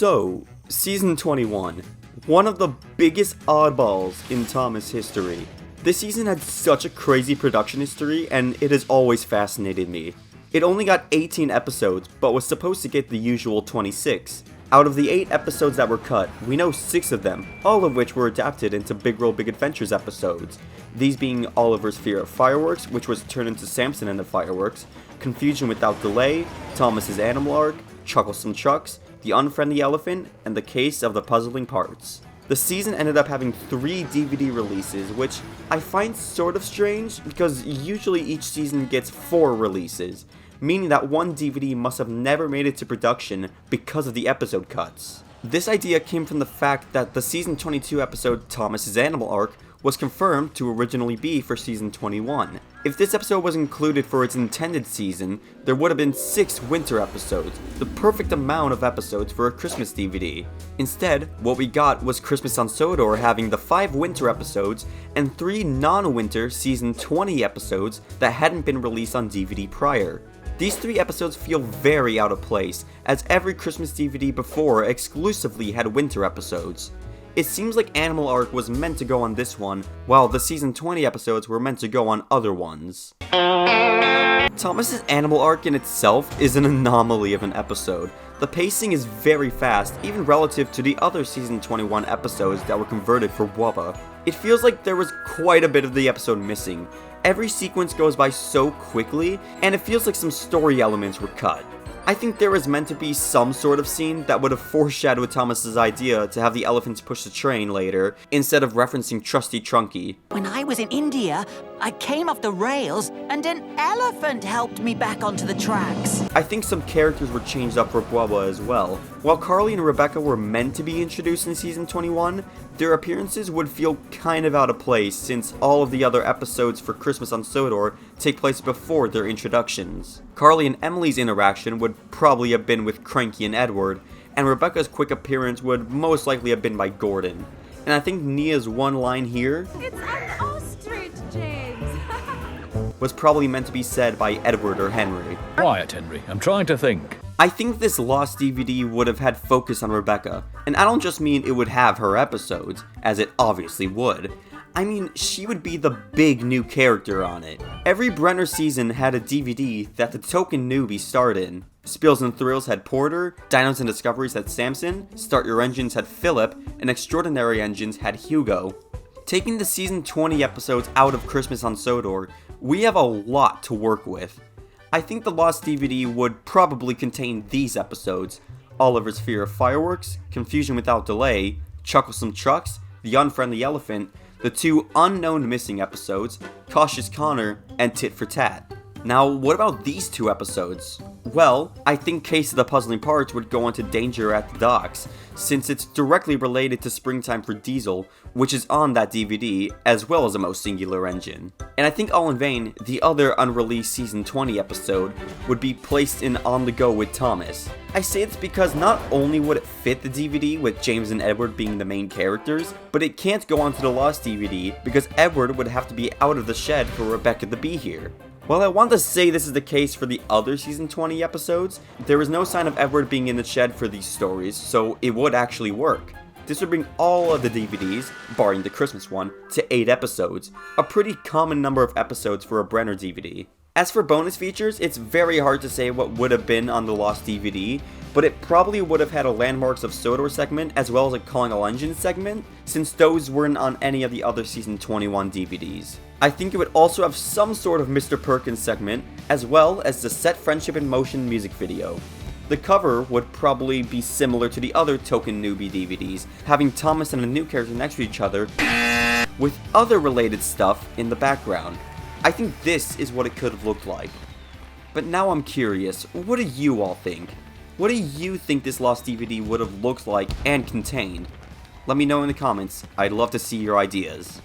So, Season 21, one of the biggest oddballs in Thomas history. This season had such a crazy production history, and it has always fascinated me. It only got 18 episodes, but was supposed to get the usual 26. Out of the 8 episodes that were cut, we know 6 of them, all of which were adapted into Big World Big Adventures episodes. These being Oliver's Fear of Fireworks, which was turned into Samson and the Fireworks, Confusion Without Delay, Thomas's Animal Arc, Chucklesome Chucks, The Unfriendly Elephant, and The Case of the Puzzling Parts. The season ended up having 3 DVD releases, which I find sort of strange because usually each season gets 4 releases, meaning that one DVD must have never made it to production because of the episode cuts. This idea came from the fact that the season 22 episode Thomas's Animal Arc was confirmed to originally be for season 21. If this episode was included for its intended season, there would have been 6 winter episodes, the perfect amount of episodes for a Christmas DVD. Instead, what we got was Christmas on Sodor having the 5 winter episodes and 3 non-winter season 20 episodes that hadn't been released on DVD prior. These 3 episodes feel very out of place, as every Christmas DVD before exclusively had winter episodes. It seems like Animal Arc was meant to go on this one, while the season 20 episodes were meant to go on other ones. Thomas's Animal Arc in itself is an anomaly of an episode. The pacing is very fast, even relative to the other season 21 episodes that were converted for Wubba. It feels like there was quite a bit of the episode missing. Every sequence goes by so quickly, and it feels like some story elements were cut. I think there was meant to be some sort of scene that would have foreshadowed Thomas's idea to have the elephants push the train later, instead of referencing Trusty Trunky. When I was in India, I came off the rails and an elephant helped me back onto the tracks. I think some characters were changed up for Bubba as well. While Carly and Rebecca were meant to be introduced in season 21, their appearances would feel kind of out of place since all of the other episodes for Christmas on Sodor take place before their introductions. Carly and Emily's interaction would probably have been with Cranky and Edward, and Rebecca's quick appearance would most likely have been by Gordon. And I think Nia's one line here, "It's an ostrich, James," was probably meant to be said by Edward or Henry. Quiet, Henry. I'm trying to think. I think this lost DVD would have had focus on Rebecca, and I don't just mean it would have her episodes, as it obviously would. I mean, she would be the big new character on it. Every Brenner season had a DVD that the token newbie starred in. Spills and Thrills had Porter, Dinos and Discoveries had Samson, Start Your Engines had Philip, and Extraordinary Engines had Hugo. Taking the season 20 episodes out of Christmas on Sodor, we have a lot to work with. I think the lost DVD would probably contain these episodes: Oliver's Fear of Fireworks, Confusion Without Delay, Chucklesome Chucks, The Unfriendly Elephant, the 2 unknown missing episodes, Cautious Connor, and Tit for Tat. Now, what about these 2 episodes? Well, I think Case of the Puzzling Parts would go into Danger at the Docks, since it's directly related to Springtime for Diesel, which is on that DVD, as well as a Most Singular Engine. And I think All in Vain, the other unreleased season 20 episode, would be placed in On the Go with Thomas. I say it's because not only would it fit the DVD with James and Edward being the main characters, but it can't go onto the lost DVD because Edward would have to be out of the shed for Rebecca to be here. While I want to say this is the case for the other season 20 episodes, there is no sign of Edward being in the shed for these stories, so it would actually work. This would bring all of the DVDs, barring the Christmas one, to 8 episodes, a pretty common number of episodes for a Brenner DVD. As for bonus features, it's very hard to say what would have been on the lost DVD, but it probably would have had a Landmarks of Sodor segment as well as a Calling All Engines segment, since those weren't on any of the other season 21 DVDs. I think it would also have some sort of Mr. Perkins segment, as well as the Set Friendship in Motion music video. The cover would probably be similar to the other Token Newbie DVDs, having Thomas and a new character next to each other, with other related stuff in the background. I think this is what it could have looked like. But now I'm curious, what do you all think? What do you think this lost DVD would have looked like and contained? Let me know in the comments, I'd love to see your ideas.